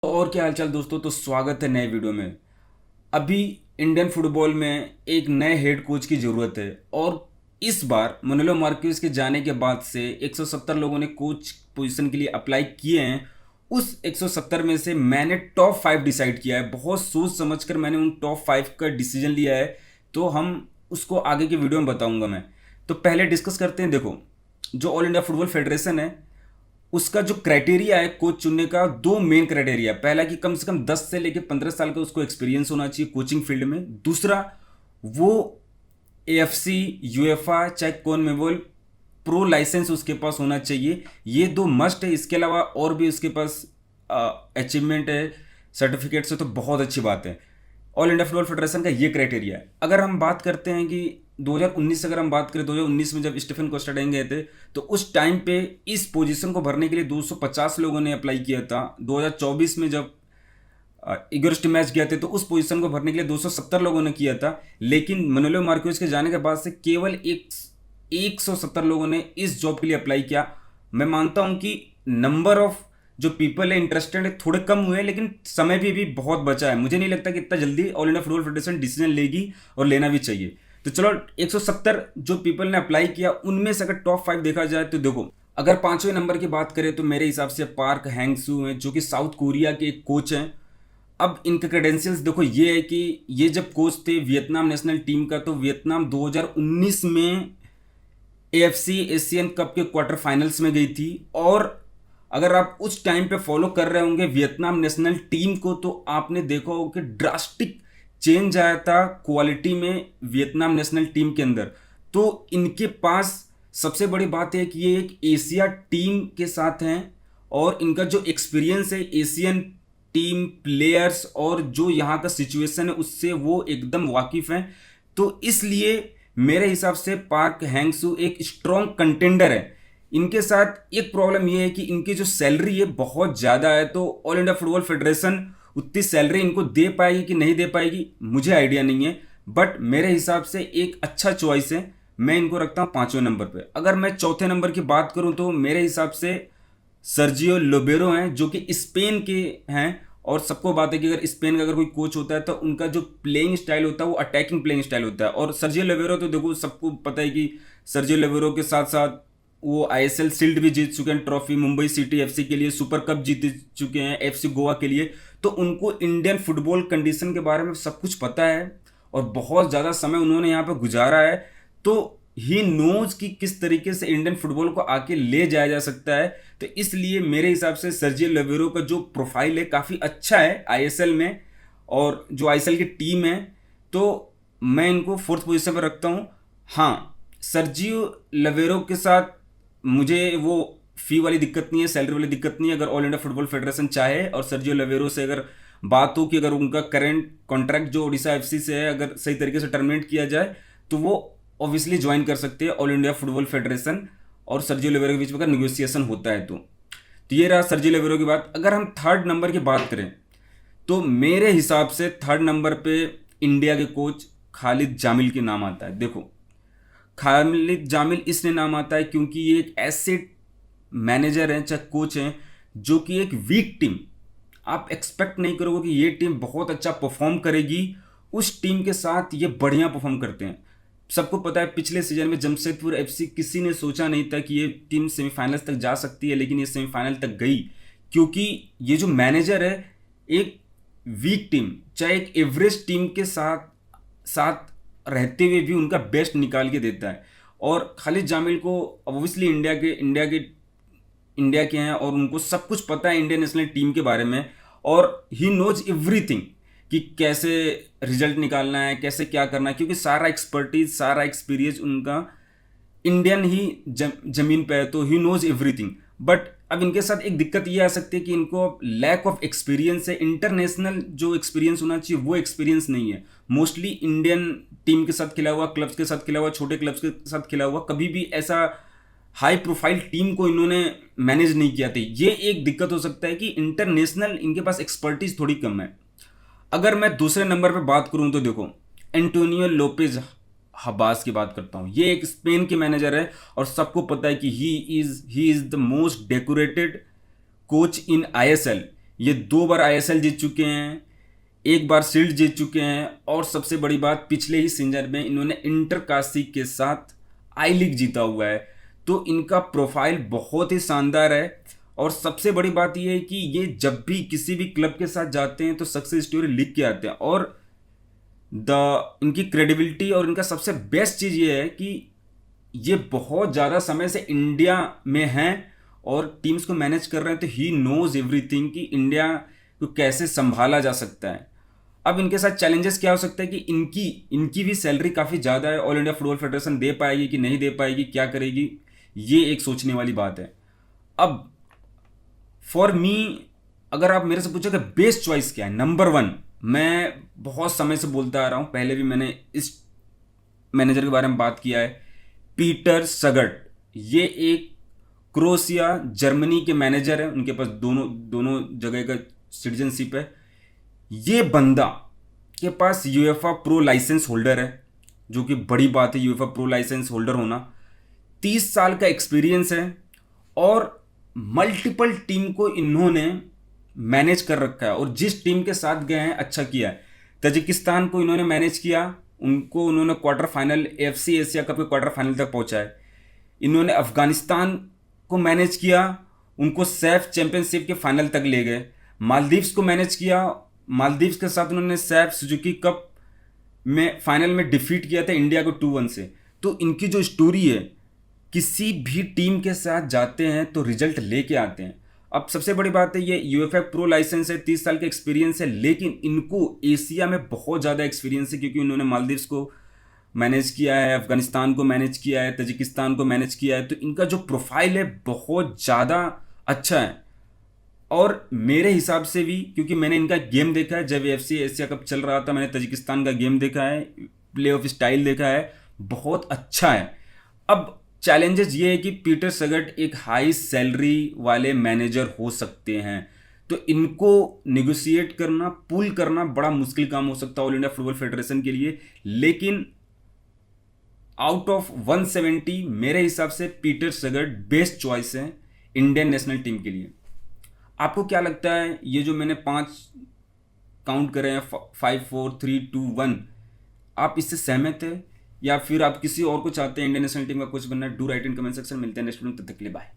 और क्या हालचाल दोस्तों। तो स्वागत है नए वीडियो में। अभी इंडियन फुटबॉल में एक नए हेड कोच की ज़रूरत है और इस बार मनुएलो मार्क्वेज के जाने के बाद से 170 लोगों ने कोच पोजीशन के लिए अप्लाई किए हैं। उस 170 में से मैंने टॉप 5 डिसाइड किया है। बहुत सोच समझकर मैंने उन टॉप 5 का डिसीजन लिया है, तो हम उसको आगे की वीडियो में बताऊंगा मैं। तो पहले डिस्कस करते हैं। देखो, जो ऑल इंडिया फुटबॉल फेडरेशन है उसका जो क्राइटेरिया है कोच चुनने का, दो मेन क्राइटेरिया। पहला कि कम से कम 10 से लेकर 15 साल का उसको एक्सपीरियंस होना चाहिए कोचिंग फील्ड में। दूसरा, वो एएफसी, यूएफए चाहे कॉनमेबोल प्रो लाइसेंस उसके पास होना चाहिए। ये दो मस्ट है। इसके अलावा और भी उसके पास अचीवमेंट है, सर्टिफिकेट्स है, तो बहुत अच्छी बात है। ऑल इंडिया फुटबॉल फेडरेशन का ये क्राइटेरिया है। अगर हम बात करते हैं कि 2019 अगर हम बात करें, 2019 में जब स्टीफन कोस्टाडेन गए थे तो उस टाइम पे इस पोजीशन को भरने के लिए 250 लोगों ने अप्लाई किया था। 2024 में जब इगोर मैच गया थे तो उस पोजीशन को भरने के लिए 270 लोगों ने किया था। लेकिन मनुएलो मार्क्वेज के जाने के बाद से केवल 170 लोगों ने इस जॉब के लिए अप्लाई किया। मैं मानता हूं कि नंबर ऑफ जो पीपल है इंटरेस्टेड है थोड़े कम हुए हैं, लेकिन समय भी बहुत बचा है। मुझे नहीं लगता कि इतना जल्दी all India football federation decision लेगी, और लेना भी चाहिए। तो चलो, 170 जो पीपल ने अप्लाई किया उनमें से अगर टॉप 5 देखा जाए तो देखो, अगर पांचवें नंबर की बात करें तो मेरे हिसाब से पार्क हैंगसू हैं, जो कि साउथ कोरिया के एक कोच हैं। अब इनके क्रेडेंशियल्स देखो, ये है कि ये जब कोच थे वियतनाम नेशनल टीम का, तो वियतनाम 2019 में एएफसी एशियन कप के क्वार्टर फाइनल्स में गई थी। और अगर आप उस टाइम पे फॉलो कर रहे होंगे वियतनाम नेशनल टीम को, तो आपने देखा होगा कि ड्रास्टिक चेंज आया था क्वालिटी में वियतनाम नेशनल टीम के अंदर। तो इनके पास सबसे बड़ी बात है कि ये एक एशिया टीम के साथ हैं, और इनका जो एक्सपीरियंस है एशियन टीम प्लेयर्स और जो यहाँ का सिचुएशन है उससे वो एकदम वाकिफ हैं। तो इसलिए मेरे हिसाब से पार्क हैंगसू एक स्ट्रॉन्ग कंटेंडर है। इनके साथ एक प्रॉब्लम यह है कि इनकी जो सैलरी है बहुत ज़्यादा है। तो ऑल इंडिया फुटबॉल फेडरेशन उतनी सैलरी इनको दे पाएगी कि नहीं दे पाएगी मुझे आइडिया नहीं है, बट मेरे हिसाब से एक अच्छा चॉइस है। मैं इनको रखता हूँ पांचवें नंबर पे। अगर मैं चौथे नंबर की बात करूँ तो मेरे हिसाब से सर्जियो लोबेरो हैं, जो कि स्पेन के हैं। और सबको बात है कि अगर स्पेन का अगर कोई कोच होता है तो उनका जो प्लेइंग स्टाइल होता है वो अटैकिंग प्लेइंग स्टाइल होता है। और सर्जियो लोबेरो तो देखो, सबको पता है कि सर्जियो लोबेरो के साथ साथ वो आईएसएल शील्ड भी जीत चुके हैं, ट्रॉफी मुंबई सिटी एफसी के लिए, सुपर कप जीत चुके हैं एफसी गोवा के लिए। तो उनको इंडियन फुटबॉल कंडीशन के बारे में सब कुछ पता है और बहुत ज़्यादा समय उन्होंने यहाँ पर गुजारा है। तो ही नोज कि किस तरीके से इंडियन फुटबॉल को आके ले जाया जा सकता है। तो इसलिए मेरे हिसाब से सर्जियो लोबेरो का जो प्रोफाइल है काफ़ी अच्छा है आईएसएल में, और जो आईएसएल की टीम है, तो मैं इनको फोर्थ पोजीशन पर रखता हूँ। हाँ, सर्जियो लोबेरो के साथ मुझे वो फी वाली दिक्कत नहीं है, सैलरी वाली दिक्कत नहीं है। अगर ऑल इंडिया फुटबॉल फेडरेशन चाहे और सर्जियो लोबेरो से अगर बात हो कि अगर उनका करंट कॉन्ट्रैक्ट जो ओडिशा एफसी से है अगर सही तरीके से टर्मिनेट किया जाए, तो वो ऑब्वियसली ज्वाइन कर सकते हैं ऑल इंडिया फुटबॉल फेडरेशन और सर्जियो लोबेरो के बीच में अगर निगोसिएशन होता है तो ये रहा सर्जियो लोबेरो की बात। अगर हम थर्ड नंबर की बात करें तो मेरे हिसाब से थर्ड नंबर पे इंडिया के कोच खालिद जामिल के नाम आता है। देखो, खालिद जामिल इसलिए नाम आता है क्योंकि ये एक ऐसे मैनेजर हैं चाहे कोच हैं जो कि एक वीक टीम, आप एक्सपेक्ट नहीं करोगे कि ये टीम बहुत अच्छा परफॉर्म करेगी, उस टीम के साथ ये बढ़िया परफॉर्म करते हैं। सबको पता है पिछले सीजन में जमशेदपुर एफसी किसी ने सोचा नहीं था कि ये टीम सेमीफाइनल्स तक जा सकती है, लेकिन ये सेमीफाइनल तक गई क्योंकि ये जो मैनेजर है एक वीक टीम चाहे एक एवरेज टीम के साथ साथ रहते हुए भी उनका बेस्ट निकाल के देता है। और खालिद जामिल को ऑब्वियसली इंडिया के हैं और उनको सब कुछ पता है इंडियन नेशनल टीम के बारे में, और ही नोज एवरीथिंग कि कैसे रिजल्ट निकालना है, कैसे क्या करना है, क्योंकि सारा एक्सपर्टीज सारा एक्सपीरियंस उनका इंडियन ही जमीन पे है। तो ही नोज एवरीथिंग। बट अब इनके साथ एक दिक्कत ये आ सकती है कि इनको लैक ऑफ एक्सपीरियंस है। इंटरनेशनल जो एक्सपीरियंस होना चाहिए वो एक्सपीरियंस नहीं है। मोस्टली इंडियन टीम के साथ खेला हुआ, क्लब्स के साथ खेला हुआ, छोटे क्लब्स के साथ खेला हुआ, कभी भी ऐसा हाई प्रोफाइल टीम को इन्होंने मैनेज नहीं किया था। ये एक दिक्कत हो सकता है कि इंटरनेशनल इनके पास एक्सपर्टीज थोड़ी कम है। अगर मैं दूसरे नंबर पे बात करूं तो देखो, एंटोनियो लोपेज हबास की बात करता हूं। ये एक स्पेन के मैनेजर है और सबको पता है कि he is the most decorated coach in ISL. ये 2 बार आईएसएल जीत चुके हैं, 1 बार शील्ड जीत चुके हैं, और सबसे बड़ी बात पिछले ही सीजन में इन्होंने इंटर काशी के साथ आई लीग जीता हुआ है। तो इनका प्रोफाइल बहुत ही शानदार है। और सबसे बड़ी बात यह है कि ये जब भी किसी भी क्लब के साथ जाते हैं तो सक्सेस स्टोरी लिख के आते हैं। और इनकी क्रेडिबिलिटी और इनका सबसे बेस्ट चीज़ ये है कि ये बहुत ज़्यादा समय से इंडिया में हैं और टीम्स को मैनेज कर रहे हैं। तो ही नोज एवरीथिंग कि इंडिया को कैसे संभाला जा सकता है। अब इनके साथ चैलेंजेस क्या हो सकता है कि इनकी भी सैलरी काफ़ी ज़्यादा है। ऑल इंडिया फुटबॉल फेडरेशन दे पाएगी कि नहीं दे पाएगी, क्या करेगी, ये एक सोचने वाली बात है। अब फॉर मी अगर आप मेरे से पूछोगे बेस्ट चॉइस क्या है, नंबर 1 मैं बहुत समय से बोलता आ रहा हूँ, पहले भी मैंने इस मैनेजर के बारे में बात किया है, पीटर सगट। ये एक क्रोएशिया जर्मनी के मैनेजर है, उनके पास दोनों जगह का सिटीजनशिप है। ये बंदा के पास यूएफए प्रो लाइसेंस होल्डर है, जो कि बड़ी बात है यूएफए प्रो लाइसेंस होल्डर होना। 30 साल का एक्सपीरियंस है और मल्टीपल टीम को इन्होंने मैनेज कर रखा है और जिस टीम के साथ गए हैं अच्छा किया है। तजिकिस्तान को इन्होंने मैनेज किया, उनको उन्होंने quarter final FC Asia cup के क्वार्टर फाइनल तक पहुंचाए। इन्होंने अफगानिस्तान को मैनेज किया, उनको सैफ चैंपियनशिप के फाइनल तक ले गए। मालदीव्स को मैनेज किया, मालदीव्स के साथ उन्होंने सैफ सुजुकी कप में फाइनल में डिफीट किया था इंडिया को 2-1 से। तो इनकी जो स्टोरी है, किसी भी टीम के साथ जाते हैं तो रिजल्ट लेके आते हैं। अब सबसे बड़ी बात है ये यूएफए प्रो लाइसेंस है, 30 साल का एक्सपीरियंस है, लेकिन इनको एशिया में बहुत ज़्यादा एक्सपीरियंस है क्योंकि उन्होंने मालदीव्स को मैनेज किया है, अफगानिस्तान को मैनेज किया है, तजिकिस्तान को मैनेज किया है। तो इनका जो प्रोफाइल है बहुत ज़्यादा अच्छा है। और मेरे हिसाब से भी, क्योंकि मैंने इनका गेम देखा है, जब एफसी एशिया कप चल रहा था मैंने तजिकिस्तान का गेम देखा है, प्ले ऑफ स्टाइल देखा है, बहुत अच्छा है। अब चैलेंजेस ये है कि पीटर सगट एक हाई सैलरी वाले मैनेजर हो सकते हैं, तो इनको नेगोशिएट करना, पुल करना बड़ा मुश्किल काम हो सकता है ऑल इंडिया फुटबॉल फेडरेशन के लिए। लेकिन आउट ऑफ 170 मेरे हिसाब से पीटर सगट बेस्ट चॉइस है इंडियन नेशनल टीम के लिए। आपको क्या लगता है, ये जो मैंने 5 काउंट करे हैं, 5 4 3 2 1, आप इससे सहमत है या फिर आप किसी और को चाहते हैं इंडियन नेशनल टीम का कोच बनना? Do right in comment section. मिलते हैं नेक्स्ट वीडियो में, तब तक के लिए बाय।